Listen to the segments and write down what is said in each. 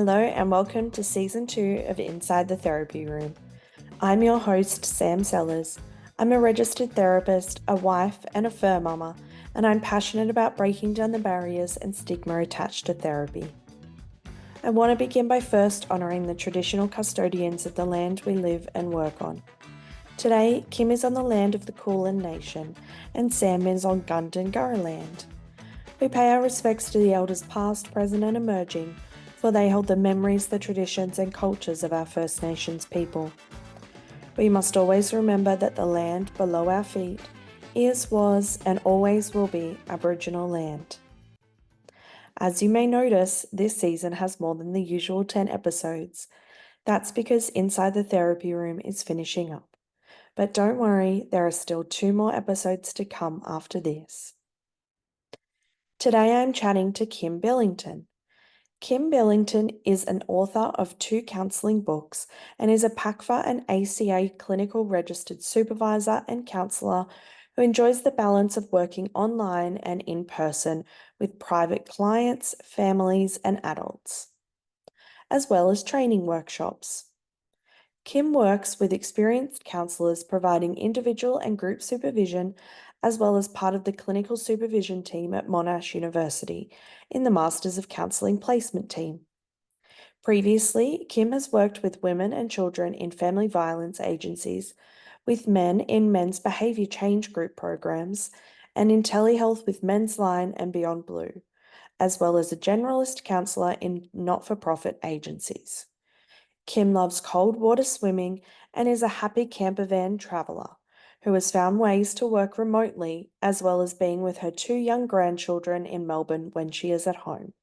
Hello and welcome to Season 2 of Inside the Therapy Room. I'm your host, Sam Sellers. I'm a registered therapist, a wife, and a fur mama, and I'm passionate about breaking down the barriers and stigma attached to therapy. I want to begin by first honouring the traditional custodians of the land we live and work on. Today, Kim is on the land of the Kulin Nation, and Sam is on Gundungurra land. We pay our respects to the elders past, present, and emerging, for they hold the memories, the traditions, and cultures of our First Nations people. We must always remember that the land below our feet is, was, and always will be Aboriginal land. As you may notice, this season has more than the usual 10 episodes. That's because Inside the Therapy Room is finishing up. But don't worry, there are still 2 more episodes to come after this. Today I'm chatting to Kim Billington. Kim Billington is an author of 2 counselling books and is a PACFA and ACA clinical registered supervisor and counsellor who enjoys the balance of working online and in person with private clients, families, and adults, as well as training workshops. Kim works with experienced counsellors providing individual and group supervision, as well as part of the clinical supervision team at Monash University in the Masters of Counselling Placement team. Previously, Kim has worked with women and children in family violence agencies, with men in men's behaviour change group programs, and in telehealth with Men's Line and Beyond Blue, as well as a generalist counsellor in not-for-profit agencies. Kim loves cold water swimming and is a happy campervan traveller who has found ways to work remotely as well as being with her 2 young grandchildren in Melbourne when she is at home.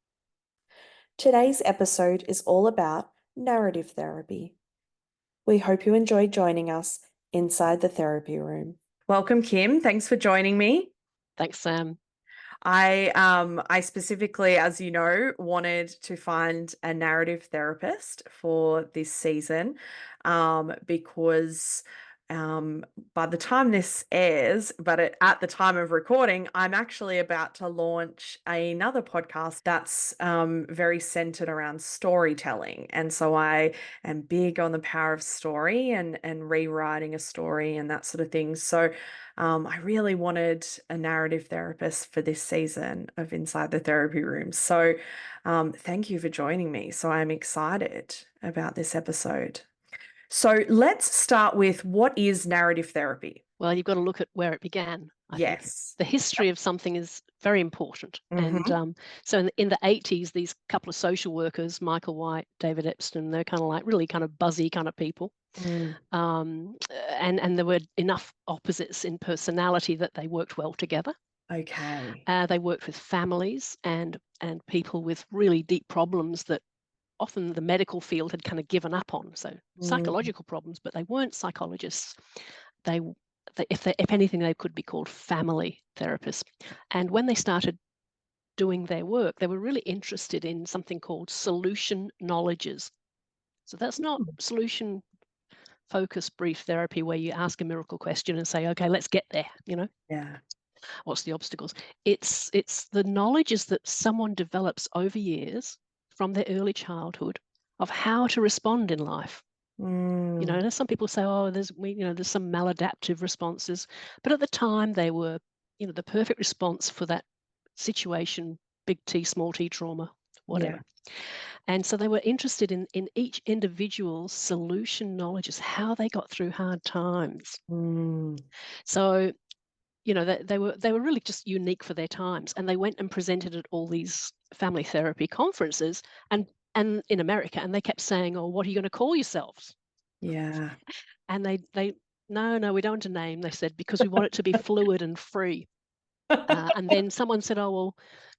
Today's episode is all about narrative therapy. We hope you enjoy joining us inside the therapy room. Welcome, Kim. Thanks for joining me. Thanks, Sam. I specifically, as you know, wanted to find a narrative therapist for this season because by the time this airs, but at the time of recording, I'm actually about to launch another podcast that's very centered around storytelling. And so I am big on the power of story and rewriting a story and that sort of thing. So I really wanted a narrative therapist for this season of Inside the Therapy Room. So thank you for joining me. So I'm excited about this episode. So let's start with, what is narrative therapy? Well, you've got to look at where it began. I think the history of something is very important. And so in the 80s, these couple of social workers, Michael White, David Epstein, they're kind of like really kind of buzzy kind of people. And there were enough opposites in personality that they worked well together. Okay. They worked with families and people with really deep problems that often the medical field had kind of given up on. So psychological problems, but they weren't psychologists. If anything, they could be called family therapists. And when they started doing their work, they were really interested in something called solution knowledges. So that's not solution focused brief therapy where you ask a miracle question and say, okay, let's get there, Yeah. What's the obstacles? It's the knowledges that someone develops over years from their early childhood of how to respond in life. There's some people say, oh, there's some maladaptive responses, but at the time they were, the perfect response for that situation, big T, small t trauma, whatever. Yeah. And so they were interested in each individual's solution knowledges, how they got through hard times. So they were really just unique for their times, and they went and presented at all these family therapy conferences and in America, and they kept saying, oh, what are you going to call yourselves? Yeah. And they no, we don't want a name, they said, because we want it to be fluid and free. And then someone said, oh, well,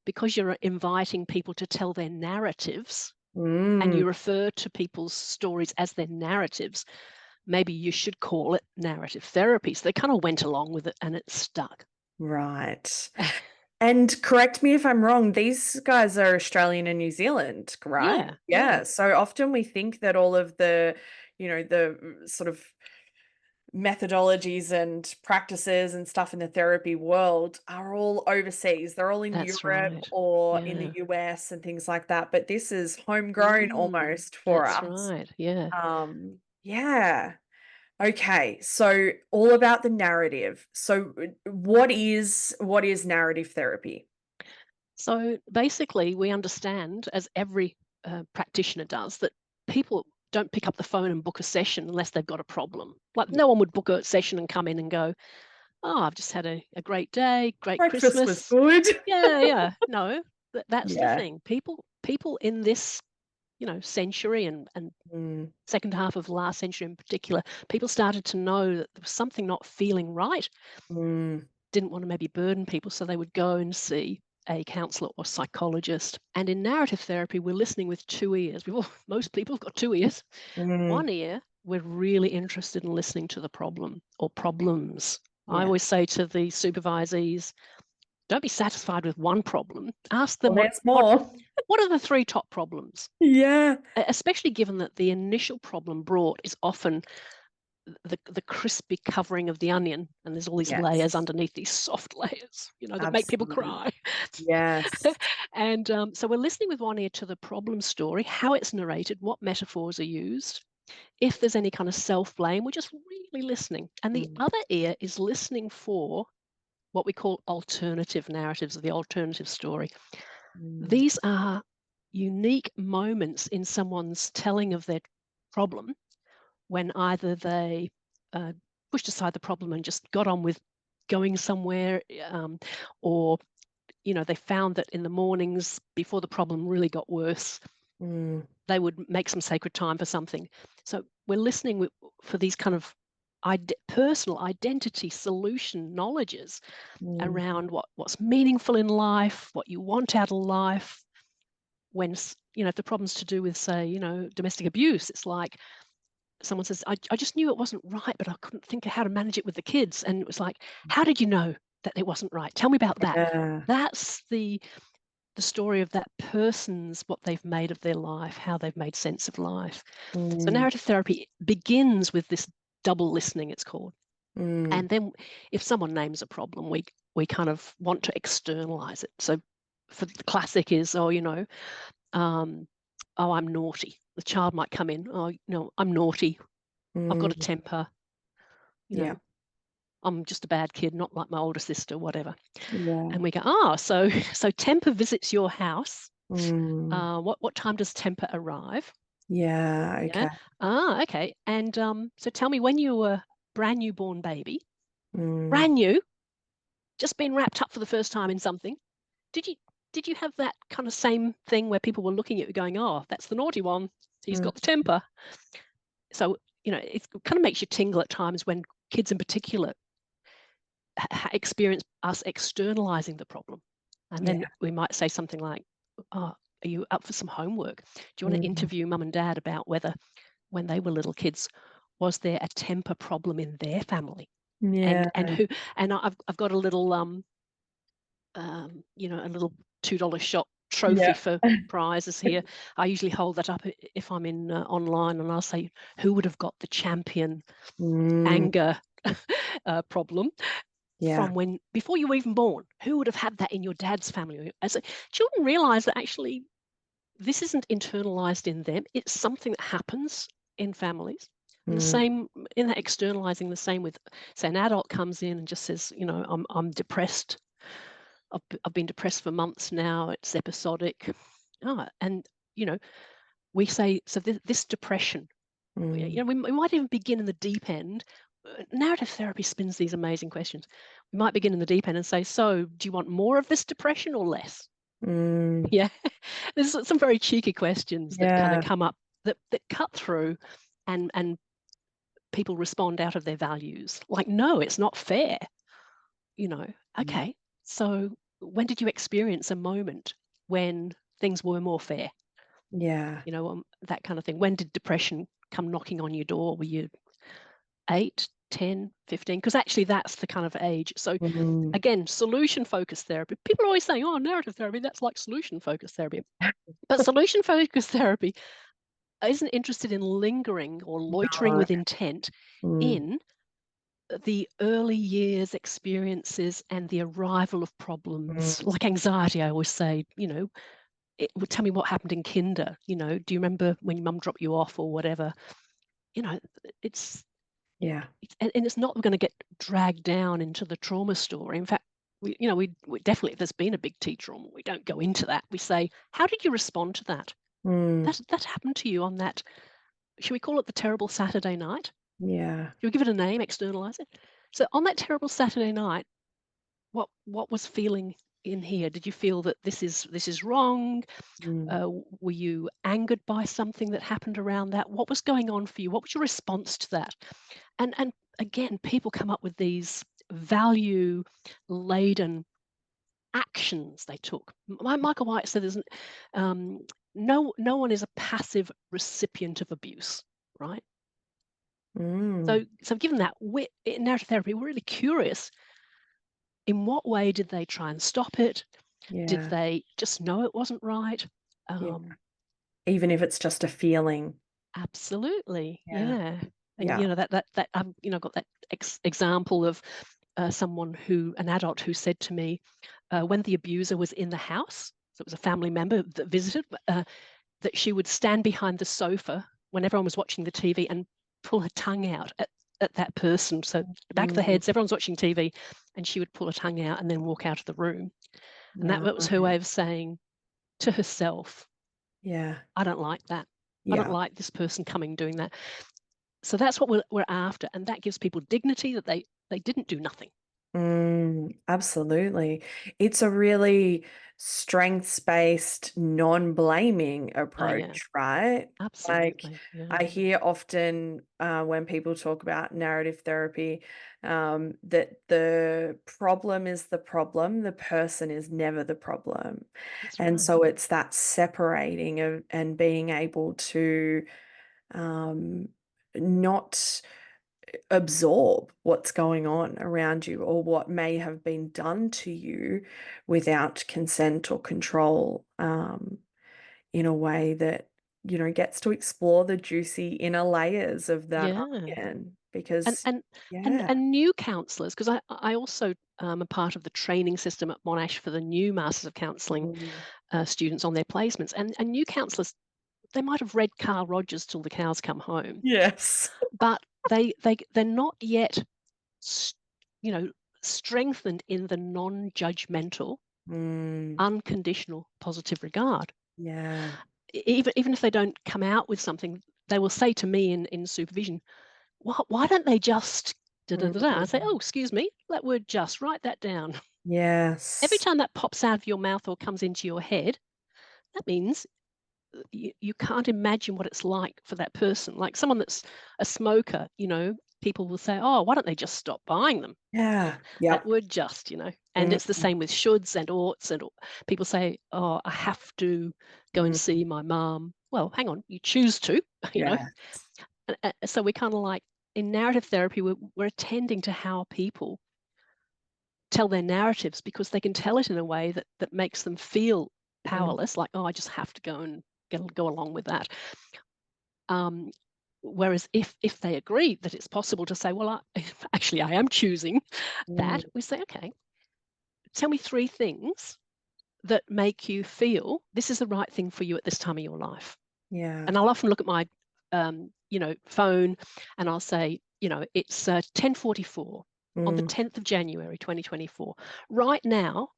because you're inviting people to tell their narratives and you refer to people's stories as their narratives, maybe you should call it narrative therapy. So they kind of went along with it and it stuck. Right. And correct me if I'm wrong, these guys are Australian and New Zealand, right? Yeah. So often we think that all of the, the sort of methodologies and practices and stuff in the therapy world are all overseas. They're all in That's Europe right. or in the Yeah. US and things like that. But this is homegrown almost for That's us. right. Yeah. Yeah. Okay. So all about the narrative. So what is narrative therapy? So basically, we understand, as every practitioner does, that people don't pick up the phone and book a session unless they've got a problem. Like Yeah. no one would book a session and come in and go, "Oh, I've just had a great day, great Breakfast was Christmas." good. Yeah, yeah. No, that's the Yeah. thing. People in this, century and Mm, second half of last century in particular, people started to know that there was something not feeling right, mm, didn't want to maybe burden people, so they would go and see a counselor or psychologist. And in narrative therapy, we're listening with two ears. Most people have got two ears. mm. One ear, we're really interested in listening to the problem or problems. I Yeah. always say to the supervisees, don't be satisfied with one problem. Ask them Well, what there's what more. what are the three top problems? Yeah. Especially given that the initial problem brought is often the crispy covering of the onion, and there's all these layers Yes. underneath, these soft layers, that make people Absolutely. cry. Yes. And so we're listening with one ear to the problem story, how it's narrated, what metaphors are used. If there's any kind of self blame, we're just really listening. And the Mm, other ear is listening for what we call alternative narratives or the alternative story. mm, These are unique moments in someone's telling of their problem when either they uh, pushed aside the problem and just got on with going somewhere, or they found that in the mornings before the problem really got worse, mm, they would make some sacred time for something. So we're listening for these kind of personal identity solution knowledges mm, around what's meaningful in life, what you want out of life. When if the problem's to do with, say, domestic abuse, it's like someone says, I just knew it wasn't right, but I couldn't think of how to manage it with the kids. And it was like, how did you know that it wasn't right? Tell me about that. yeah. That's the story of that person's, what they've made of their life, how they've made sense of life. So Mm, narrative therapy begins with this double listening, it's called. mm, And then if someone names a problem, we kind of want to externalize it. So for the classic is, um, oh, I'm naughty. The child might come in, oh, no, I'm naughty. I've got a mm, temper, you yeah. know, I'm just a bad kid, not like my older sister, whatever. Yeah. And we go, so so temper visits your house. Mm, What time does temper arrive? yeah. Yeah. Okay. Okay. And so tell me, when you were brand new born baby, Mm, brand new, just been wrapped up for the first time in something, did you did you have that kind of same thing where people were looking at you going, oh, that's the naughty one, he's mm, got the temper? So it kind of makes you tingle at times when kids in particular experience us externalizing the problem. And yeah. then we might say something like, oh, are you up for some homework? Do you want to Mm, interview mum and dad about whether when they were little kids, was there a temper problem in their family? And yeah. and who and I've got a little a little $2 shop trophy Yeah. for prizes here. I usually hold that up if I'm in online, and I'll say who would have got the champion Mm, anger problem yeah. from when before you were even born. Who would have had that in your dad's family? As children realize that actually this isn't internalized in them. It's something that happens in families. And the Mm, same in that externalizing, the same with, say, an adult comes in and just says, I'm depressed. I've been depressed for months now. It's episodic. And you know, we say, so this depression, mm, we might even begin in the deep end. Narrative therapy spins these amazing questions. We might begin in the deep end and say, so do you want more of this depression or less? mm, Yeah. There's some very cheeky questions that kind of yeah. come up that cut through, and people respond out of their values. Like, no, it's not fair. You know, Mm, okay. So when did you experience a moment when things were more fair? yeah. That kind of thing. When did depression come knocking on your door? Were you 8, 10, 15? Because actually that's the kind of age. So Mm, again, solution focused therapy. People are always saying, oh, narrative therapy, that's like solution focused therapy. But solution focused therapy isn't interested in lingering or loitering no. with intent Mm, in the early years experiences and the arrival of problems, Mm, like anxiety, I always say, it would tell me what happened in kinder. Do you remember when your mum dropped you off or whatever? You know, it's yeah. and it's not going to get dragged down into the trauma story. In fact, we definitely, if there's been a big T trauma, we don't go into that. We say, how did you respond to that? Mm, That happened to you on that. Should we call it the terrible Saturday night? yeah. Should we give it a name, externalize it? So on that terrible Saturday night, what was feeling in here? Did you feel that this is wrong? Mm, Were you angered by something that happened around that? What was going on for you? What was your response to that? And again, people come up with these value laden actions they took. Michael White said there's um, no one is a passive recipient of abuse, right? mm, So given that, in narrative therapy, we're really curious, in what way did they try and stop it? Did yeah. they just know it wasn't right? Yeah. Um, Even if it's just a feeling. Absolutely, Yeah. yeah. And Yeah. that got that example of an adult who said to me, when the abuser was in the house, so it was a family member that visited, that she would stand behind the sofa when everyone was watching the TV and pull her tongue out at that person. So the back of the Mm, heads, everyone's watching TV, and she would pull her tongue out and then walk out of the room. And that was her right. way of saying to herself, Yeah. I don't like that. I don't Yeah. like this person coming doing that. So that's what we're after, and that gives people dignity, that they didn't do nothing. Absolutely. It's a really strengths-based, non-blaming Oh yeah, approach, right? Like, absolutely, yeah, I hear often when people talk about narrative therapy, that the problem is the problem, the person is never the problem. that's And right. so it's that separating of and being able to um, not absorb what's going on around you or what may have been done to you without consent or control, in a way that, gets to explore the juicy inner layers of that Yeah, onion. and Because, and and yeah. and new counsellors, because I also am a part of the training system at Monash for the new Masters of Counselling Mm, students on their placements, and new counsellors, they might have read Carl Rogers till the cows come home, yes. but they're not yet, s- you know, strengthened in the non-judgmental, Mm, unconditional, positive regard. yeah. Even if they don't come out with something, they will say to me in supervision, why don't they just da da da da? I say, oh, Mm, excuse me, that word just, write that down. Every yes. time that pops out of your mouth or comes into your head, that means you can't imagine what it's like for that person. Like someone that's a smoker, people will say, oh, why don't they just stop buying them? Yeah. That Yep. word just, and Mm, it's the same with shoulds and oughts. And people say, oh, I have to go and mm, see my mom. Well, hang on, you choose to, you know. yeah. So we kind of like, in narrative therapy, we're attending to how people tell their narratives, because they can tell it in a way that makes them feel Mm, powerless, like, oh, I just have to go and go along with that. Um, Whereas if they agree that it's possible to say, well, actually I am choosing that, mm, we say, okay, tell me three things that make you feel this is the right thing for you at this time of your life. yeah. And I'll often look at my phone, and I'll say, it's 10:44 on the Mm, 10th of January 2024. Right now,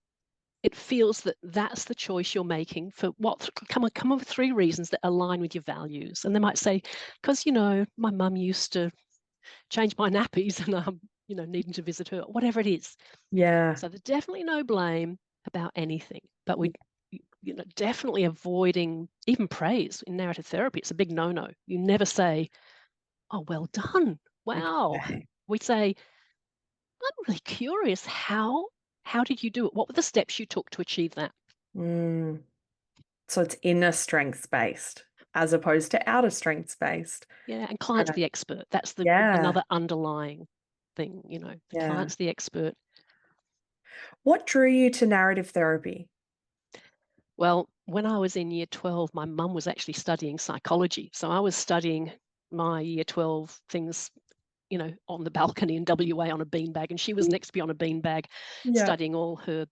it feels that that's the choice you're making for what, come up with three reasons that align with your values. And they might say, because my mum used to change my nappies, and I'm needing to visit her, whatever it is. yeah. So there's definitely no blame about anything, but we definitely avoiding even praise in narrative therapy. It's a big no-no. You never say, oh, well done, wow. Okay. We say, I'm really curious, how did you do it? What were the steps you took to achieve that? Mm. So it's inner strengths based as opposed to outer strengths based. Yeah, and client's Uh, the expert. That's the yeah. another underlying thing, the Yeah. client's the expert. What drew you to narrative therapy? Well, when I was in year 12, my mum was actually studying psychology. So I was studying my year 12 things on the balcony in WA on a beanbag, and she was next to me on a beanbag Yeah. studying all her,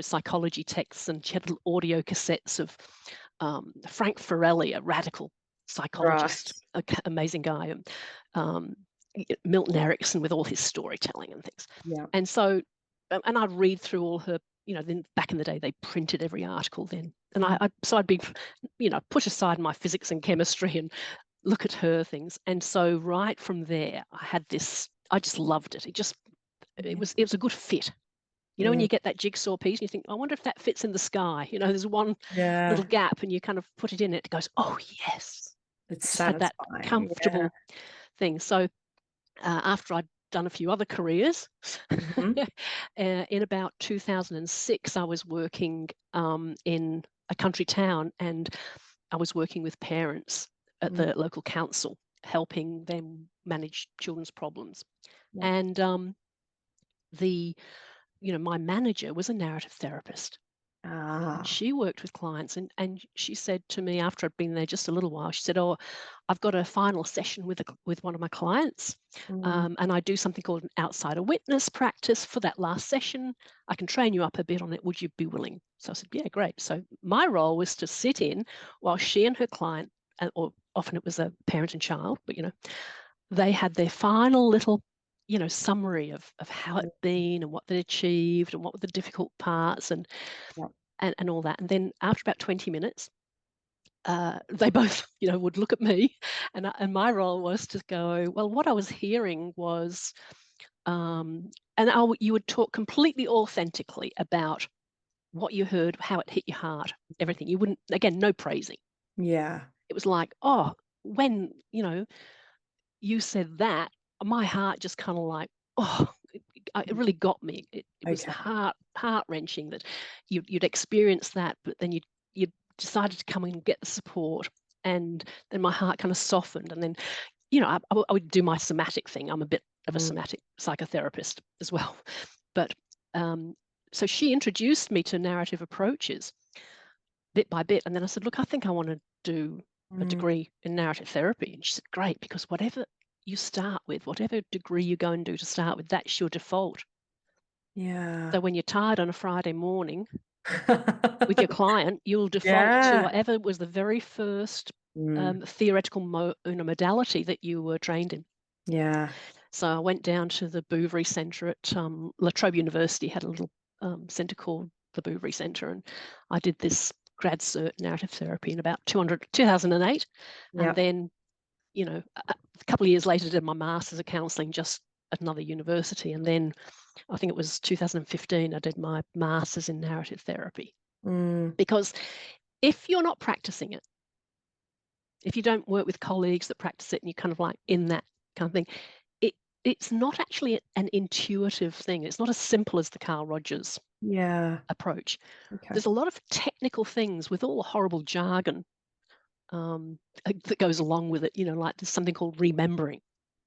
psychology texts, and she had little audio cassettes of Frank Farelli, a radical Right. psychologist, amazing guy, and Milton Erickson with all his storytelling and things. Yeah. And so, and I'd read through all her, then back in the day, they printed every article then. And so I'd be, put aside my physics and chemistry and look at her things. And so right from there, I just loved it. It was a good fit. When you get that jigsaw piece and you think, I wonder if that fits in the sky. There's one little Yeah. gap and you kind of put it in it. It goes, oh, yes. It's Just had that satisfying. Yeah. comfortable thing. So after I'd done a few other careers, Mhm. in about 2006, I was working in a country town, and I was working with parents at Mm. the local council, helping them manage children's problems. Yeah. And my manager was a narrative therapist. And Ah. she worked with clients, and she said to me after I'd been there just a little while, she said, "Oh, I've got a final session with one of my clients, Mm. and I do something called an outsider witness practice for that last session. I can train you up a bit on it. Would you be willing?" So I said, "Yeah, great." So my role was to sit in while she and her client, or often it was a parent and child, but they had their final little summary of how Mm. it'd been and what they'd achieved and what were the difficult parts, and Yeah. and all that. And then after about 20 minutes, they both, would look at me, and my role was to go, well, what I was hearing was, and you would talk completely authentically about what you heard, how it hit your heart, everything. You wouldn't, again, no praising. Yeah. It was like, oh, when, you said that, my heart just kind of like, oh, it really got me. It was Okay. heart wrenching that you'd experienced that, but then you decided to come and get the support, and then my heart kind of softened, and then I would do my somatic thing. I'm a bit of a Mm. somatic psychotherapist as well, but so she introduced me to narrative approaches bit by bit, and then I said, look, I think I want to do a Mm. degree in narrative therapy. And she said, great, because whatever you start with, whatever degree you go and do to start with, that's your default. Yeah. So when you're tired on a Friday morning with your client, you'll default to Yeah. whatever was the very first Mm. theoretical modality that you were trained in. Yeah. So I went down to the Bouverie Centre at La Trobe University, had a little centre called the Bouverie Centre, and I did this grad cert narrative therapy in about 2008. Yeah. And then, a couple of years later, did my master's of counselling just at another university. And then I think it was 2015, I did my master's in narrative therapy. Mm. Because if you're not practicing it, if you don't work with colleagues that practice it and you're kind of like in that kind of thing, it's not actually an intuitive thing. It's not as simple as the Carl Rogers Yeah. approach. Okay. There's a lot of technical things with all the horrible jargon that goes along with it, like there's something called remembering.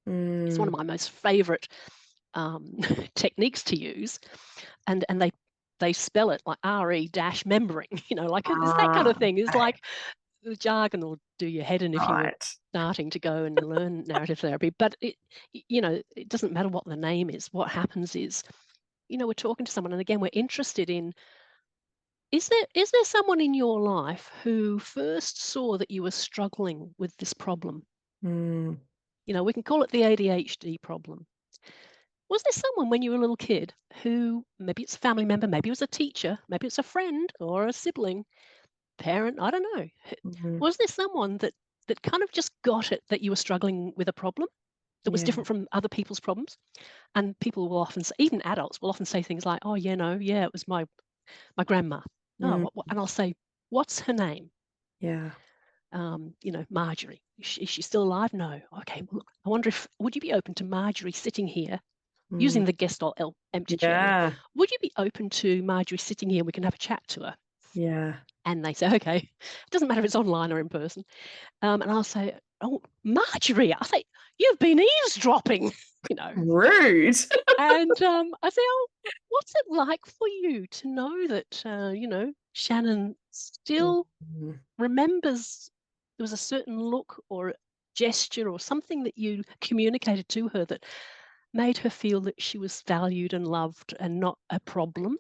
It's one of Mm. my most favorite techniques to use, and they spell it like re-membering, like it's that kind Ah. of thing. It's Okay. like the jargon will do your head in if you were Right. starting to go and learn narrative therapy. But it doesn't matter what the name is. What happens is, we're talking to someone, and again, we're interested in, is there someone in your life who first saw that you were struggling with this problem? Mm. We can call it the ADHD problem. Was there someone when you were a little kid who, maybe it's a family member, maybe it was a teacher, maybe it's a friend or a sibling, parent, I don't know. Mm. Was there someone that kind of just got it that you were struggling with a problem that was Yeah. different from other people's problems? And people will often say, even adults will often say things like, oh, yeah, no, yeah, it was my grandma. Oh, Mm. and I'll say, what's her name? Yeah. Marjorie. Is she still alive? No. Okay, well, look, I wonder would you be open to Marjorie sitting here Mm. using the Gestalt empty chairs? Yeah. Would you be open to Marjorie sitting here and we can have a chat to her? Yeah. And they say, okay. It doesn't matter if it's online or in person. And I'll say, oh, Marjorie, I say, you've been eavesdropping, you know. Rude. And I say, oh, what's it like for you to know that, Shannon still Mm. remembers there was a certain look or gesture or something that you communicated to her that made her feel that she was valued and loved and not a problem?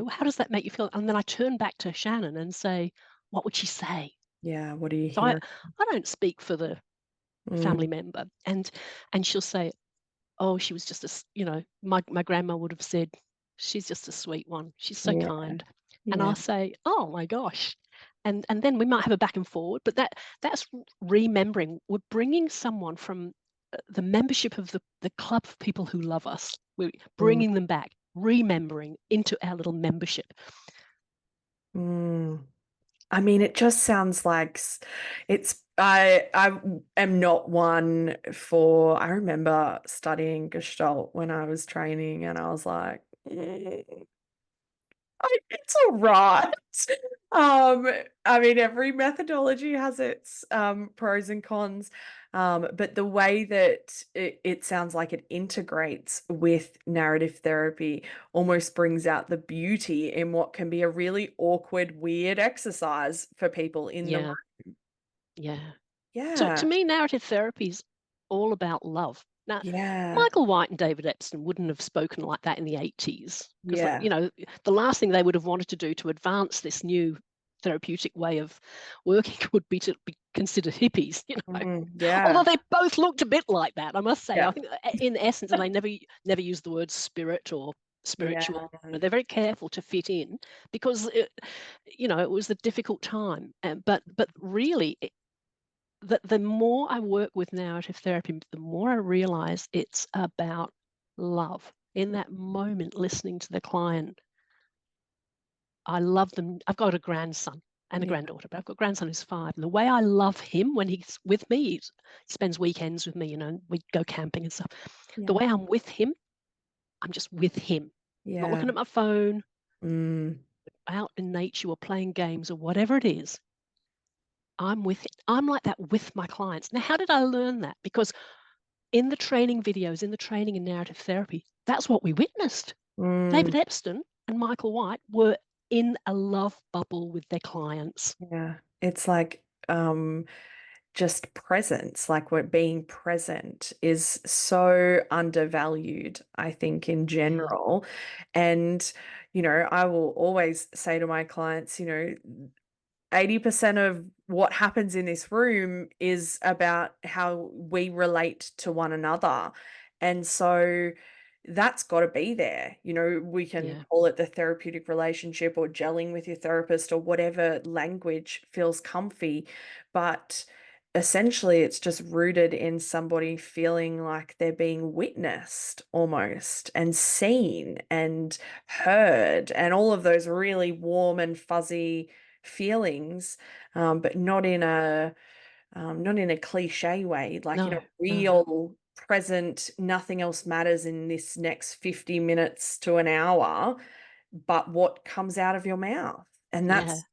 How does that make you feel? And then I turn back to Shannon and say, what would she say? Yeah. What do you So I, hear? I don't speak for the Mm, family member. And she'll say, oh, she was just my grandma would have said, she's just a sweet one. She's so yeah. kind. And Yeah. I'll say, oh my gosh. And then we might have a back and forward, but that's remembering. We're bringing someone from the membership of the club of people who love us. We're Mm, bringing them back, remembering into our little membership. mm. I mean, it just sounds like I am not one for. I remember studying Gestalt when I was training, and I was like, it's all right. Um, I mean, every methodology has its pros and cons, but the way that it sounds like it integrates with narrative therapy almost brings out the beauty in what can be a really awkward, weird exercise for people in the room. Yeah, yeah. So to Yeah, me, narrative therapy is all about love. Now, yeah, Michael White and David Epstein wouldn't have spoken like that in the 80s because, yeah. the last thing they would have wanted to do to advance this new therapeutic way of working would be to be considered hippies, Yeah, Although they both looked a bit like that, I must say. I yeah, think in essence, and they never used the word spirit or yeah. spiritual. They're very careful to fit in because it was a difficult time. But really, the more I work with narrative therapy, the more I realize it's about love. In that moment, listening to the client, I love them. I've got a grandson and a Yeah, granddaughter, but I've got a grandson who's 5. And the way I love him when he's with me, he spends weekends with me, we go camping and stuff. The yeah, way I'm with him, I'm just with him, not yeah. looking at my phone, Mm, out in nature or playing games or whatever it is. I'm with it. I'm like that with my clients. Now, how did I learn that? Because in the training videos, in the training in narrative therapy, that's what we witnessed. mm. David Epstein and Michael White were in a love bubble with their clients. Yeah, it's like just presence, like what being present is so undervalued, I think, in Yeah, general. And, I will always say to my clients, 80% of what happens in this room is about how we relate to one another. And so that's got to be there. We can yeah, call it the therapeutic relationship or gelling with your therapist or whatever language feels comfy. But essentially, it's just rooted in somebody feeling like they're being witnessed almost and seen and heard and all of those really warm and fuzzy feelings, but not in a cliche way, like in a no, no, real present, nothing else matters in this next 50 minutes to an hour, but what comes out of your mouth. And yeah, that's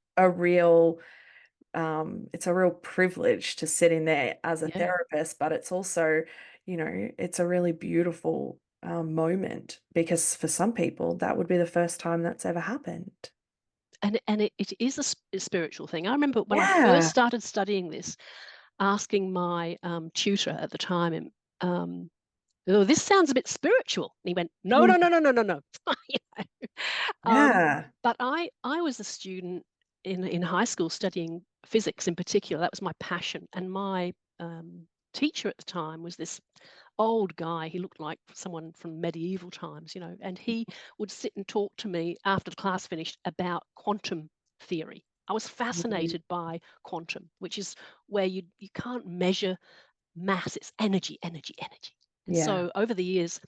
it's a real privilege to sit in there as a yeah. therapist, but it's also, it's a really beautiful moment because for some people that would be the first time that's ever happened. And it is a spiritual thing. I remember when I first Yeah. started studying this, asking my tutor at the time, um, oh, this sounds a bit spiritual. And he went, no, no, no, no, no, no, no. You know? Yeah. But I was a student in high school studying physics in particular. That was my passion. And my teacher at the time was this old guy. He looked like someone from medieval times, and he would sit and talk to me after the class finished about quantum theory. I was Mhm. fascinated by quantum, which is where you can't measure mass, it's energy, energy, energy. And Yeah. so over the years,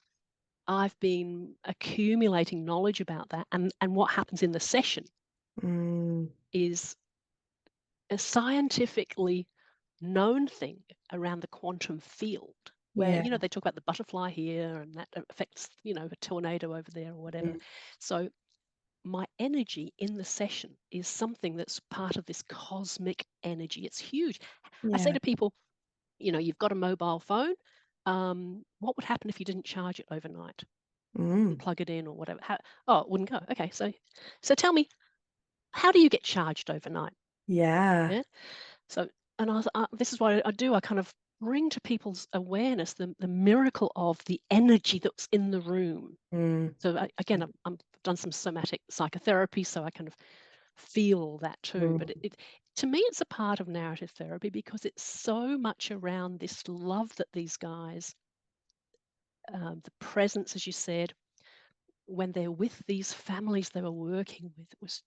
I've been accumulating knowledge about that. And what happens in the session Mm, is a scientifically known thing around the quantum field where yeah. they talk about the butterfly here and that affects a tornado over there or whatever. Mm, So my energy in the session is something that's part of this cosmic energy. It's huge. I say yeah. to people, you've got a mobile phone. What would happen if you didn't charge it overnight and Mm, plug it in or whatever? Oh, it wouldn't go. Okay, so tell me, how do you get charged overnight? yeah. Yeah. So, and this is what I do. I kind of bring to people's awareness the miracle of the energy that's in the room. Mm. So again, I've done some somatic psychotherapy, so I kind of feel that too. But Mm. to me, it's a part of narrative therapy because it's so much around this love that these guys, the presence, as you said, when they're with these families they were working with,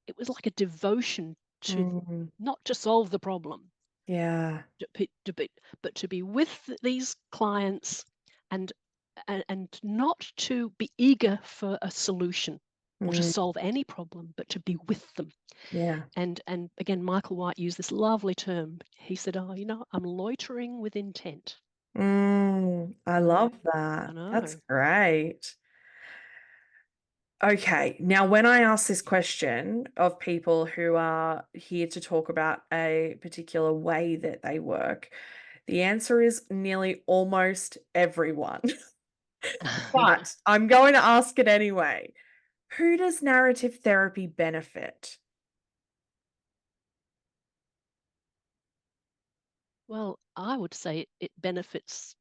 it was like a devotion to Mm. not to solve the problem, Yeah. but to be with these clients and and not to be eager for a solution or to Mm. solve any problem, but to be with them. Yeah. And again, Michael White used this lovely term. He said, "Oh, I'm loitering with intent." I Mm, love I that. That's know. great. Okay, now when I ask this question of people who are here to talk about a particular way that they work, the answer is nearly almost everyone. But I'm going to ask it anyway. Who does narrative therapy benefit? Well, I would say it benefits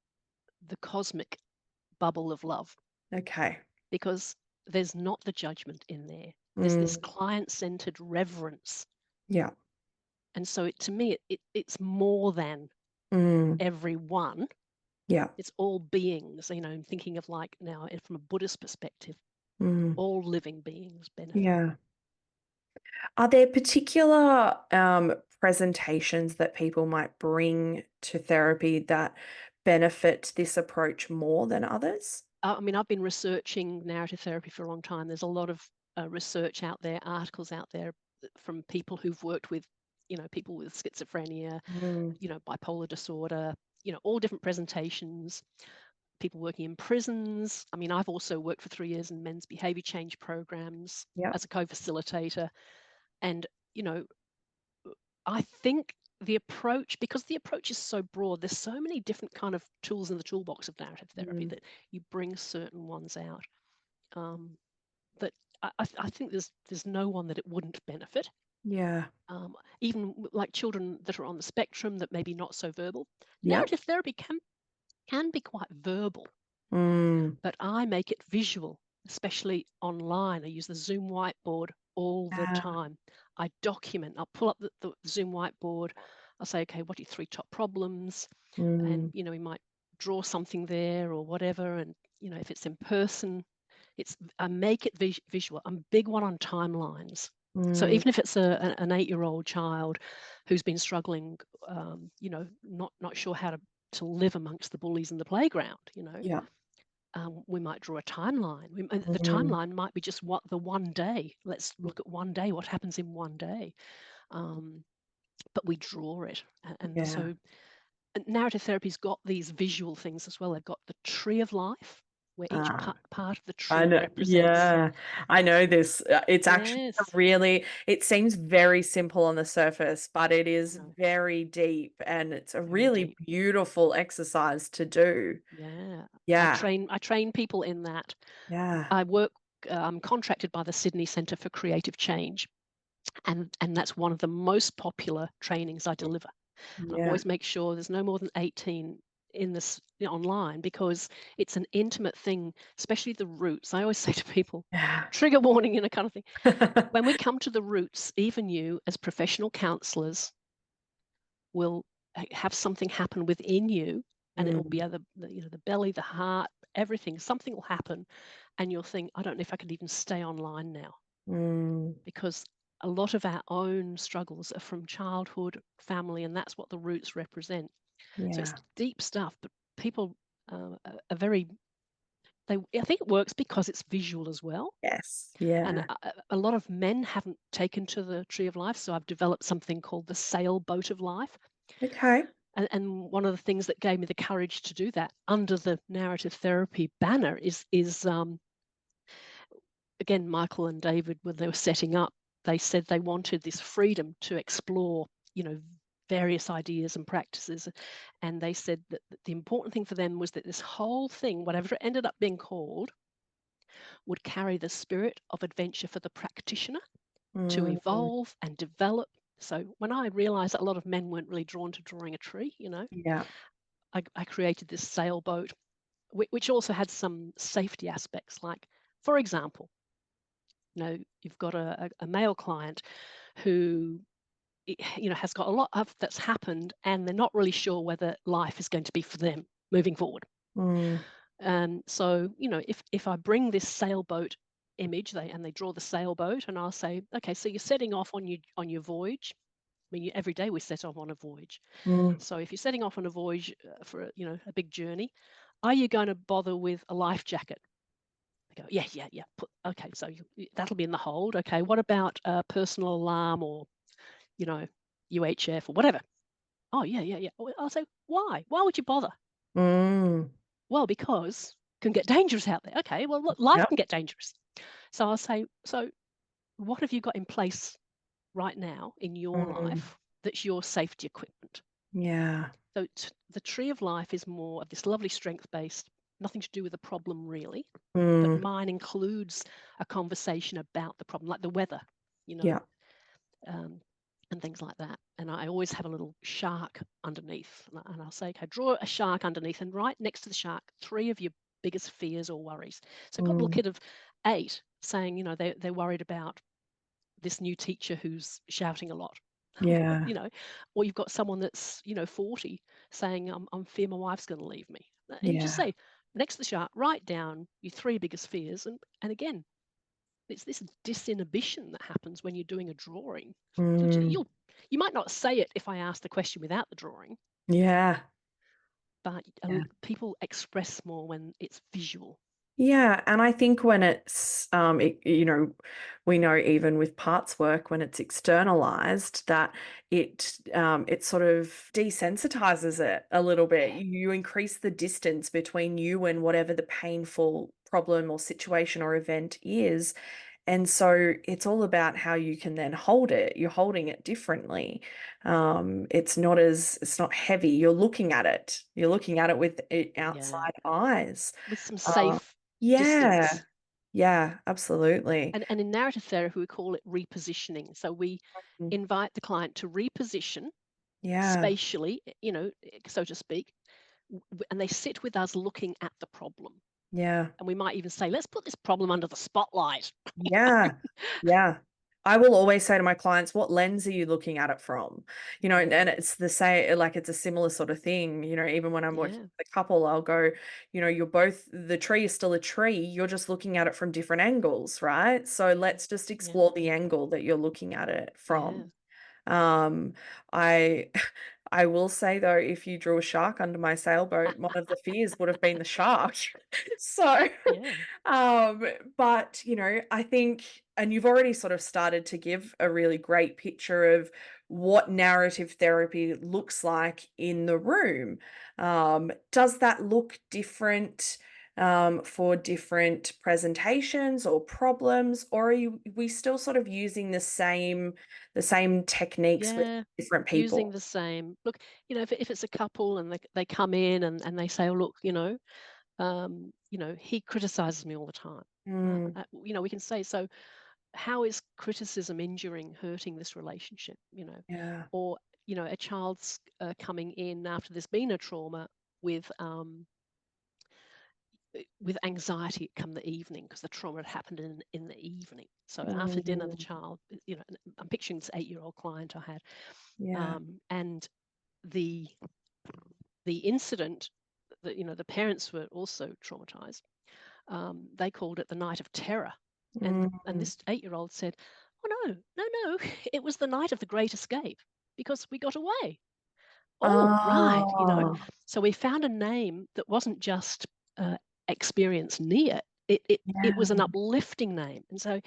the cosmic bubble of love Okay. because there's not the judgment in there. There's this Mm, client-centered reverence. yeah. And so to me, it's more than Mm, everyone. yeah. It's all beings, thinking of like now from a Buddhist perspective, Mm, all living beings benefit. yeah. Are there particular presentations that people might bring to therapy that benefit this approach more than others? I mean, I've been researching narrative therapy for a long time. There's a lot of research out there, articles out there from people who've worked with, people with schizophrenia, Mm, bipolar disorder, all different presentations, people working in prisons. I mean, I've also worked for 3 years in men's behavior change programs yeah. as a co-facilitator. And, you know, I think because the approach is so broad, there's so many different kind of tools in the toolbox of narrative therapy Mm, that you bring certain ones out. Um, that I think there's no one that it wouldn't benefit. yeah. Even like children that are on the spectrum that maybe not so verbal. Yep. Narrative therapy can be quite verbal, Mm, but I make it visual, especially online. I use the Zoom whiteboard all the yeah. time. I document. I'll pull up the Zoom whiteboard. I'll say, okay, what are your 3 top problems? And Mm, we might draw something there or whatever. And if it's in person, I make it visual. I'm a big one on timelines. So mm, even if it's an 8-year-old child who's been struggling, not sure how to live amongst the bullies in the playground, yeah. we might draw a timeline. The Mm, timeline might be just what the one day. Let's look at one day. What happens in one day? Um, but we draw it, and yeah. so narrative therapy's got these visual things as well. They've got the tree of life, where each Ah. part of the I tree know. represents. Yeah, I know this. It's actually a Yes, really, it seems very simple on the surface, but it is no, very deep and it's a very really deep. beautiful exercise to do. Yeah, Yeah. I train people in that. Yeah. I work. I'm contracted by the Sydney Centre for Creative Change, and that's one of the most popular trainings I deliver. I Yeah. always make sure there's no more than 18 in this online because it's an intimate thing, especially the roots. I always say to people, Yeah. trigger warning, kind of thing. When we come to the roots, even you as professional counselors will have something happen within you, and it will be Mm, the belly, the heart, everything. Something will happen, and you'll think, I don't know if I could even stay online now mm, because a lot of our own struggles are from childhood, family, and that's what the roots represent. So it's yeah. deep stuff, but people are very. I think it works because it's visual as well. Yes. And Yeah. a lot of men haven't taken to the tree of life, so I've developed something called the sailboat of life. Okay. And one of the things that gave me the courage to do that under the narrative therapy banner is again, Michael and David, when they were setting up, they said they wanted this freedom to explore, various ideas and practices. And they said that the important thing for them was that this whole thing, whatever it ended up being called, would carry the spirit of adventure for the practitioner to Mm, evolve and develop So when I realized that a lot of men weren't really drawn to drawing a tree, Yeah. I created this sailboat, which also had some safety aspects. Like, for example, you've got a male client who has got a lot of that's happened, and they're not really sure whether life is going to be for them moving forward. Mm. So if I bring this sailboat image, they draw the sailboat, and I'll say, okay, so you're setting off on your voyage. I mean, every day we set off on a voyage. Mm. So if you're setting off on a voyage for a big journey, are you going to bother with a life jacket? I go, yeah, yeah, yeah. Okay, so that'll be in the hold. Okay, what about a personal alarm or UHF or whatever? Oh, yeah, yeah, yeah. I'll say, why? Why would you bother? Mm. Well, because it can get dangerous out there. Okay, well, look, life Yep. can get dangerous. So I'll say, so what have you got in place right now in your Mm. life that's your safety equipment? Yeah. So the tree of life is more of this lovely strength-based, nothing to do with the problem really, but Mm. mine includes a conversation about the problem, like the weather, you know, Yeah. um, and things like that. And I always have a little shark underneath, and I'll say, okay, draw a shark underneath, and right next to the shark, 3 of your biggest fears or worries. So I've got a little Mm. kid of 8 saying, they're worried about this new teacher who's shouting a lot. Yeah. Or you've got someone that's 40 saying, I'm fear my wife's going to leave me. And you just Yeah. say, next to the shark, write down your 3 biggest fears. And again, it's this disinhibition that happens when you're doing a drawing. Mm. You might not say it if I ask the question without the drawing, Yeah. but Yeah. people express more when it's visual. Yeah, and I think when it's, we know even with parts work, when it's externalized, that it sort of desensitizes it a little bit. Yeah, You increase the distance between you and whatever the painful problem or situation or event is. And so it's all about how you can then hold it. You're holding it differently. It's not heavy. You're looking at it. You're looking at it with yeah, outside eyes. with some Uh, safe yeah. distance. Yeah, absolutely. And in narrative therapy, we call it repositioning. So we Mm. invite the client to reposition Yeah. spatially, so to speak, and they sit with us looking at the problem. Yeah. And we might even say, let's put this problem under the spotlight. Yeah. Yeah. I will always say to my clients, what lens are you looking at it from? And Mm, it's the same, like it's a similar sort of thing. Even when I'm working yeah, with a couple, I'll go, the tree is still a tree. You're just looking at it from different angles, right? So let's just yeah, explore the angle that you're looking at it yeah, from. Um, I I will say though, if you drew a shark under my sailboat, one of the fears would have been the shark. So, yeah, um, but I think, and you've already sort of started to give a really great picture of what narrative therapy looks like in the room. Does that look different? For different presentations or problems, or we still sort of using the same techniques with yeah. different Using people? the same look, if it's a couple and they come in and they say, oh, look, he criticizes me all the time. Mm. We can say, so how is criticism injuring, hurting this relationship? Yeah. Or a child's coming in after there's been a trauma with anxiety come the evening because the trauma had happened in the evening. So after dinner, the Mm. child, I'm picturing this 8-year-old client I had, Yeah. and the incident that the parents were also traumatized. They called it the night of terror, and Mm. this 8-year-old said, "Oh no, no, no! It was the night of the great escape because we got away." Oh, right, Oh, So we found a name that wasn't just experience near. It was an yeah. uplifting name, and so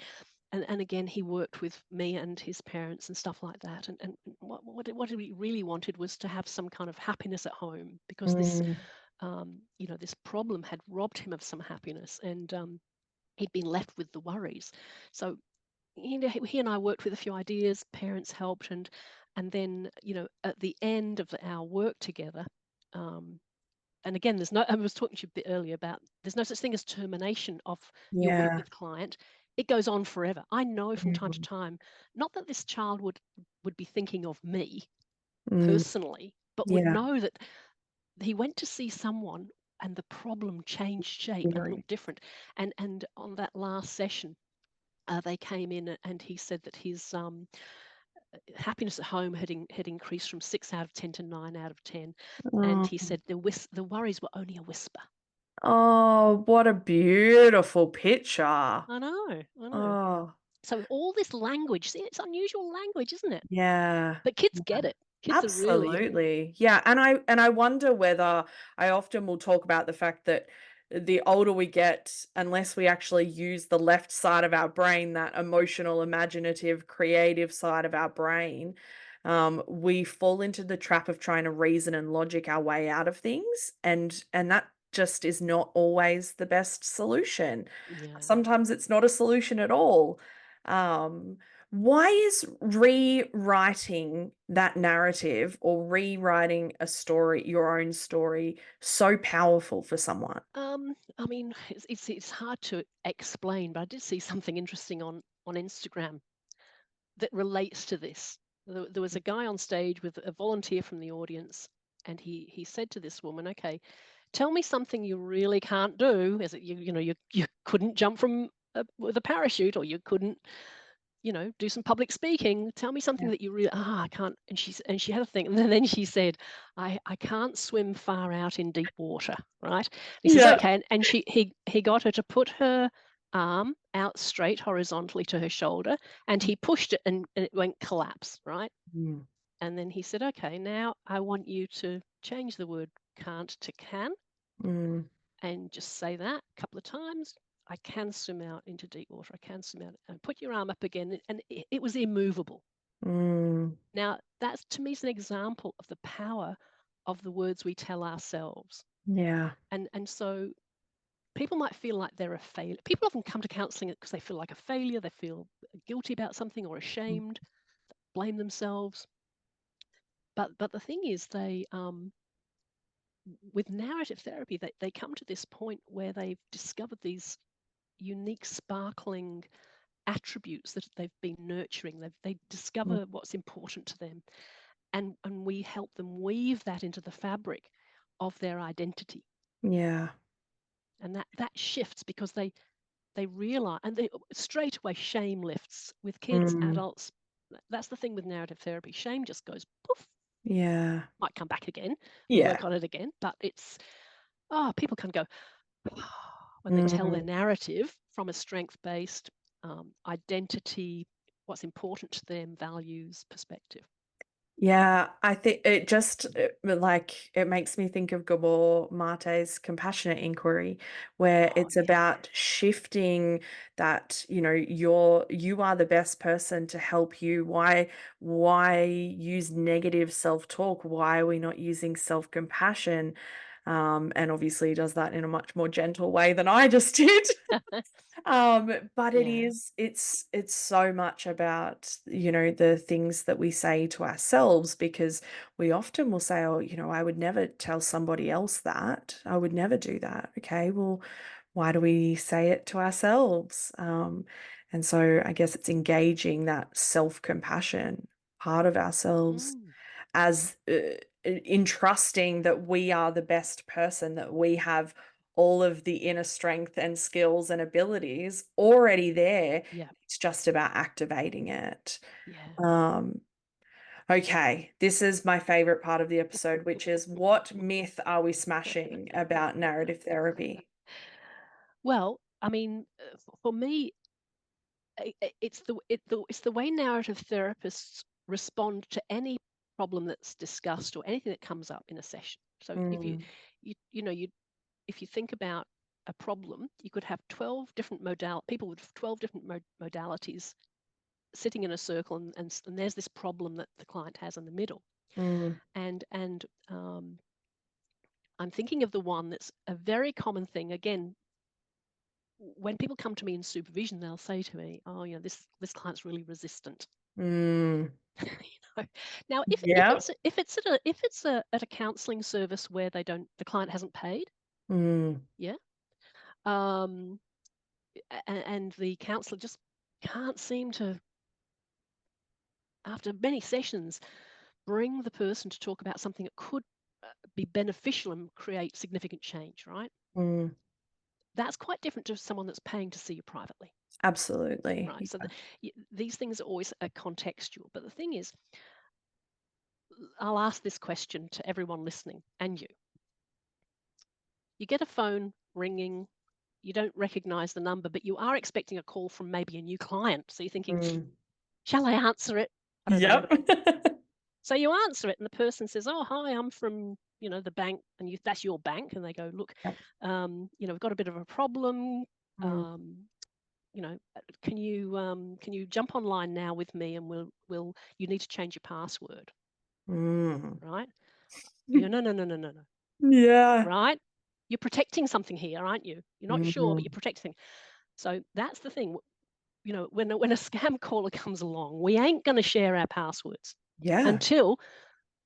and again he worked with me and his parents and stuff like that. And what he really wanted was to have some kind of happiness at home because Mm. this problem had robbed him of some happiness, and he'd been left with the worries. So he and I worked with a few ideas, parents helped, and then at the end of our work together, um, and again, I was talking to you a bit earlier about there's no such thing as termination of your work Yeah. with client. it goes on forever. I know from time to Mm, time, not that this child would be thinking of me mm, personally, but would yeah. know that he went to see someone and the problem changed shape and Very. looked different. And on that last session, they came in and he said that his happiness at home had increased from 6 out of 10 to 9 out of 10, and Oh, he said the worries were only a whisper. oh, what a beautiful picture. I know, I know. Oh, So all this language, see, it's unusual language, isn't it? yeah. But kids get it. Kids are really, Absolutely. Yeah, and I wonder whether I often will talk about the fact that the older we get, unless we actually use the left side of our brain, that emotional, imaginative, creative side of our brain, we fall into the trap of trying to reason and logic our way out of things, and that just is not always the best solution. yeah. Sometimes it's not a solution at all. Um, why is rewriting that narrative or rewriting a story, your own story, so powerful for someone? I mean, it's hard to explain, but I did see something interesting on Instagram that relates to this. There was a guy on stage with a volunteer from the audience, and he said to this woman, "Okay, tell me something you really can't do. Is it you couldn't jump from with a parachute, or you couldn't do some public speaking. Tell me something Yeah. that you really I can't." And she had a thing, and then she said, I can't swim far out in deep water, right?" And he says, Yeah. "Okay," and he got her to put her arm out straight horizontally to her shoulder, and he pushed it, and it went collapse, right? Mm, And then he said, "Okay, now I want you to change the word can't to can, mm, and just say that a couple of times. I can swim out into deep water. I can swim out, and put your arm up again." And it was immovable. mm, Now, that's to me is an example of the power of the words we tell ourselves. yeah. And so people might feel like they're a failure. People often come to counseling because they feel like a failure, they feel guilty about something or Mm, ashamed, blame themselves. But the thing is, they with narrative therapy, they come to this point where they've discovered these unique, sparkling attributes that they've been nurturing. They mm, discover what's important to them, and we help them weave that into the fabric of their identity. yeah. And that shifts because they realize, and they straight away shame lifts with kids, Mm, adults. That's the thing with narrative therapy. Shame just goes poof, yeah. might come back again. We Yeah. work on it again, but it's people can go when they tell their Mm. narrative from a strength-based identity, what's important to them, values, perspective. Yeah, I think it just like it makes me think of Gabor Mate's compassionate inquiry, where Oh it's yeah. about shifting that, you are the best person to help you. Why use negative self-talk? Why are we not using self-compassion? And obviously he does that in a much more gentle way than I just did. But Yeah. it's so much about, the things that we say to ourselves because we often will say, oh, I would never tell somebody else that. I would never do that. Okay, well, why do we say it to ourselves? And so I guess it's engaging that self-compassion part of ourselves Mm, as in trusting that we are the best person, that we have all of the inner strength and skills and abilities already there. yeah. It's just about activating it. Yeah. Um, okay, this is my favorite part of the episode, which is what myth are we smashing about narrative therapy? Well, I mean, for me, it's the way narrative therapists respond to any problem that's discussed or anything that comes up in a session. So if Mm, you if you think about a problem, you could have 12 different people with 12 different modalities sitting in a circle, and there's this problem that the client has in the middle. mm, And I'm thinking of the one that's a very common thing. Again, when people come to me in supervision, they'll say to me, "Oh, this client's really resistant." mm, you know? Now, yeah. if it's at a counselling service where the client hasn't paid, Mm, yeah, um, and the counsellor just can't seem to, after many sessions, bring the person to talk about something that could be beneficial and create significant change, right? Mm. That's quite different to someone that's paying to see you privately, Absolutely. right? So Yeah. these things are always contextual. But the thing is, I'll ask this question to everyone listening and you. You get a phone ringing, you don't recognize the number, but you are expecting a call from maybe a new client. So you're thinking, Mm. shall I answer it? I don't know. Yep. So you answer it, and the person says, "Oh, hi, I'm from the bank," and that's your bank, and they go, "Look, Yep. we've got a bit of a problem. Mm. Um, can you jump online now with me, and we'll you need to change your password, Mm. right?" You go, "No, no, no, no, no, no, Yeah. right? You're protecting something here, aren't you? You're not sure, but Mm. you're protecting." So that's the thing. When a scam caller comes along, we ain't going to share our passwords Yeah. until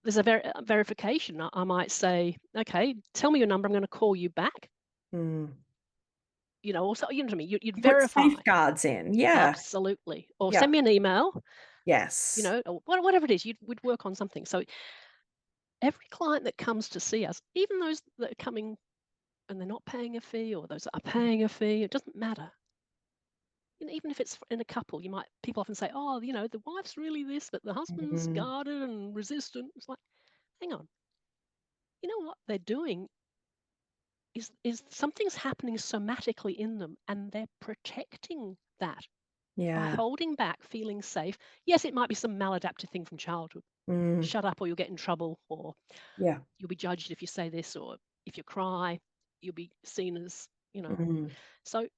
there's a verification. I might say, "Okay, tell me your number. I'm going to call you back." Mm. Also, you know what I mean. You'd You put verify. safeguards in. Yeah. Absolutely. Or Yeah. send me an email, Yes. or whatever it is. We'd work on something. So every client that comes to see us, even those that are coming and they're not paying a fee, or those that are paying a fee, it doesn't matter. Even if it's in a couple, people often say, "Oh, the wife's really this, but the husband's Mm. guarded and resistant." It's like, hang on. You know what they're doing is something's happening somatically in them, and they're protecting that by Yeah. holding back, feeling safe. Yes, it might be some maladaptive thing from childhood. Mm. Shut up or you'll get in trouble, or Yeah. you'll be judged if you say this, or if you cry, you'll be seen as. Mm. So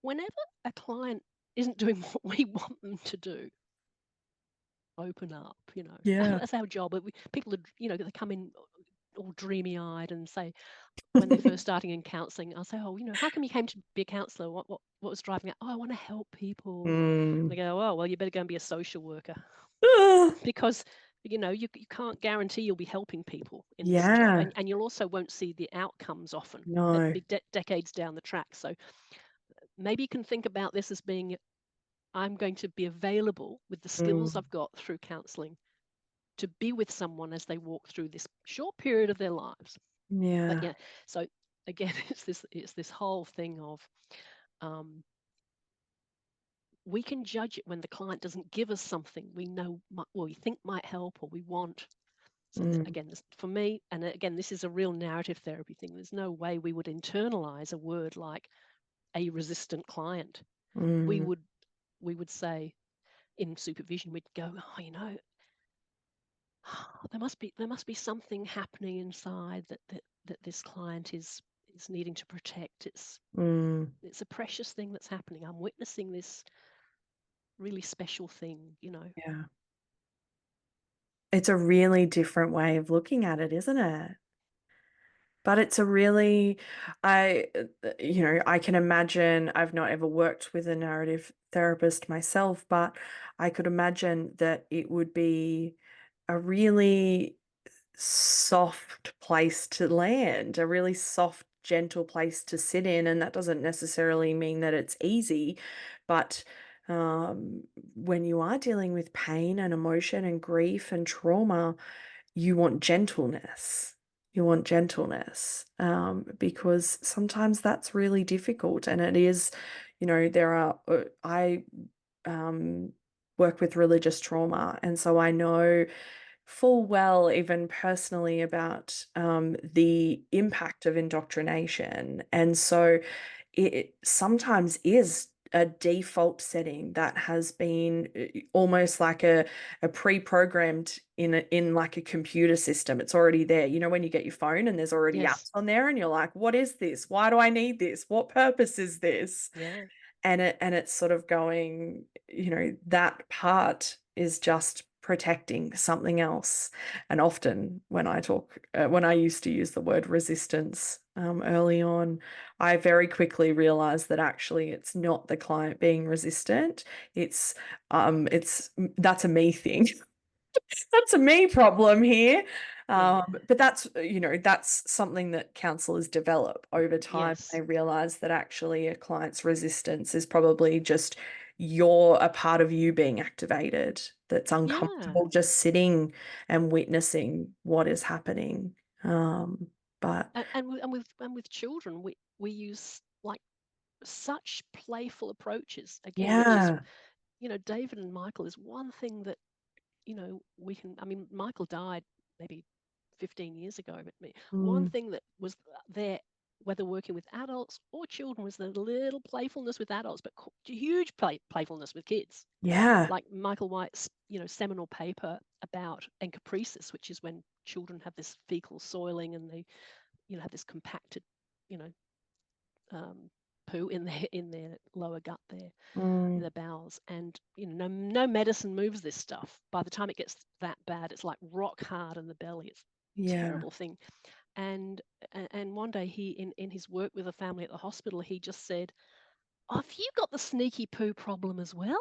whenever a client isn't doing what we want them to do, open up. Yeah. That's our job. People are, they come in all dreamy eyed and say, when they're first starting in counselling, I'll say, "Oh, how come you came to be a counsellor? What was driving it?" "Oh, I want to help people." And they Mm. go, "Oh, well, you better go and be a social worker," Ah. because you can't guarantee you'll be helping people in this job, Yeah. and you'll also won't see the outcomes often. That No. be decades down the track. So maybe you can think about this as being, I'm going to be available with the skills Mm. I've got through counselling to be with someone as they walk through this short period of their lives. But Yeah. yeah, so again, it's this whole thing of, um, we can judge it when the client doesn't give us something we know we think might help, or we want. So Mm. again, for me, and again, this is a real narrative therapy thing. There's no way we would internalize a word like a resistant client. We Mm. would we would say in supervision, we'd go, "Oh, there must be something happening inside that this client is needing to protect. Mm. It's a precious thing that's happening. I'm witnessing this really special thing." Yeah. It's a really different way of looking at it, isn't it? But it's a really, I can imagine, I've not ever worked with a narrative therapist myself, but I could imagine that it would be a really soft place to land, a really soft, gentle place to sit in. And that doesn't necessarily mean that it's easy, but when you are dealing with pain and emotion and grief and trauma, you want gentleness. You want gentleness, because sometimes that's really difficult. And it is, I um, work with religious trauma. And so I know full well, even personally, about the impact of indoctrination. And so it sometimes is a default setting that has been almost like a pre-programmed in like a computer system. It's already there. When you get your phone and there's already Yes. apps on there and you're like, what is this? Why do I need this? What purpose is this? Yeah. And it's sort of going, that part is just protecting something else. And often when I used to use the word resistance early on, I very quickly realized that actually it's not the client being resistant. It's that's a me thing. That's a me problem here. Yeah. But that's, that's something that counselors develop over time. Yes. They realize that actually a client's resistance is probably just you're a part of you being activated that's Yeah. uncomfortable just sitting and witnessing what is happening. But And with children, we use like such playful approaches again, which is, yeah. David and Michael is one thing that, we can. I mean, Michael died maybe 15 years ago, but one Mm, thing that was there, whether working with adults or children, was the little playfulness with adults, but huge playfulness with kids. yeah. Like Michael White's, seminal paper about encopresis, which is when children have this fecal soiling and they, have this compacted, you know, poo in their lower gut there, Mm, their bowels, and no medicine moves this stuff. By the time it gets that bad, it's like rock hard in the belly. It's a yeah. terrible thing. And and one day he in his work with a family at the hospital, he just said, "Oh, have you got the sneaky poo problem as well?"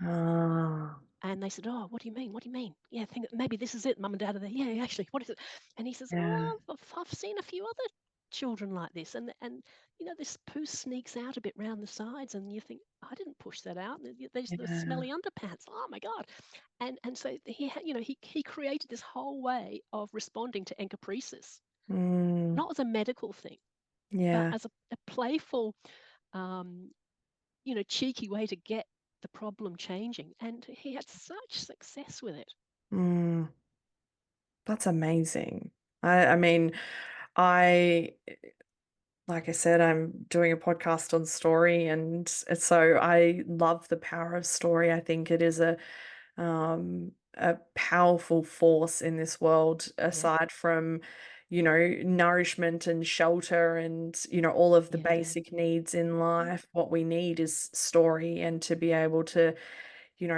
Ah, And they said, "Oh, what do you mean? What do you mean? Yeah, think maybe this is it. Mum and Dad are there. Yeah, actually, what is it?" And he says, yeah. "Oh, I've seen a few other children like this, and this poo sneaks out a bit round the sides, and you think, I didn't push that out. There's the Yeah. smelly underpants. Oh my God!" And so he created this whole way of responding to encopresis, Mm, not as a medical thing, but yeah. as a playful, um, cheeky way to get the problem changing. And he had such success with it. Mm, that's amazing. I mean, I like I said, I'm doing a podcast on story, and so I love the power of story. I think it is a powerful force in this world, Yeah, aside from, nourishment and shelter and, all of the yeah, basic needs in mm, life. What we need is story, and to be able to,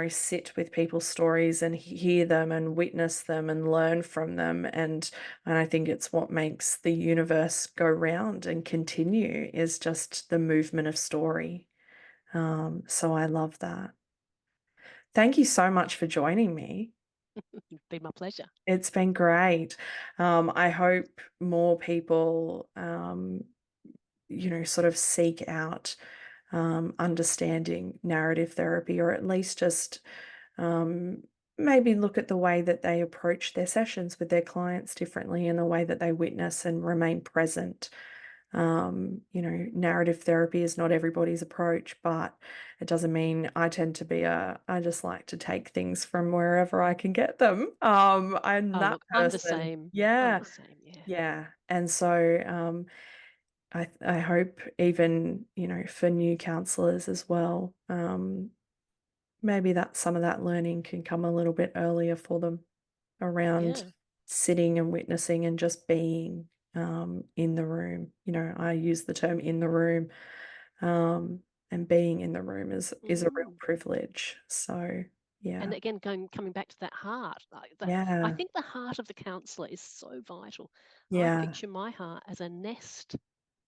sit with people's stories and hear them and witness them and learn from them. And I think it's what makes the universe go round and continue is just the movement of story. So I love that. Thank you so much for joining me. it'd be my pleasure. It's been great. I hope more people, sort of seek out understanding narrative therapy, or at least just um, maybe look at the way that they approach their sessions with their clients differently, and the way that they witness and remain present. Narrative therapy is not everybody's approach, but it doesn't mean I tend to be I just like to take things from wherever I can get them. I'm Oh, that look, I'm the person. same. I'm Yeah. the same. Yeah. Yeah. And so I hope even, for new counselors as well, maybe that some of that learning can come a little bit earlier for them around Yeah. sitting and witnessing and just being in the room. I use the term in the room, and being in the room is a real Mm. privilege. So And yeah, again, coming back to that heart, I yeah, think the heart of the counselor is so vital. I yeah, picture my heart as a nest,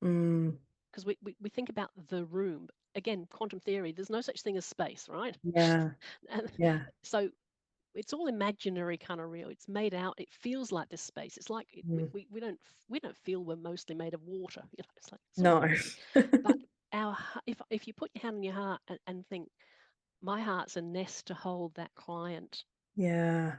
mm, because we think about the room. Again, quantum theory, there's no such thing as space, right? yeah, And yeah, so it's all imaginary, kind of real. It's made out. It feels like this space. It's like mm, we don't feel we're mostly made of water. It's like sort of no, crazy. But if you put your hand on your heart and think, my heart's a nest to hold that client. yeah,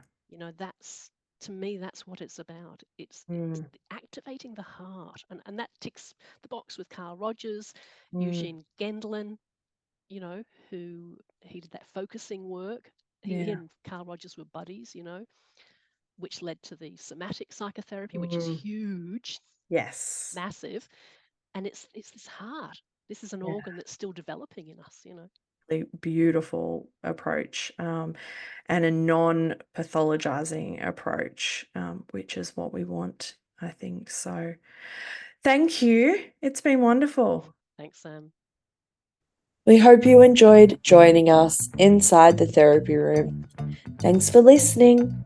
That's, to me, that's what it's about. It's mm, activating the heart, and that ticks the box with Carl Rogers, mm, Eugene Gendlin, you know, who he did that focusing work. He yeah, and Carl Rogers were buddies, which led to the somatic psychotherapy, which is mm, huge, yes, massive, and it's this heart. This is an yeah. organ that's still developing in us. Beautiful approach, and a non-pathologizing approach, which is what we want, I think. So thank you. It's been wonderful. Thanks, Sam. We hope you enjoyed joining us inside the therapy room. Thanks for listening.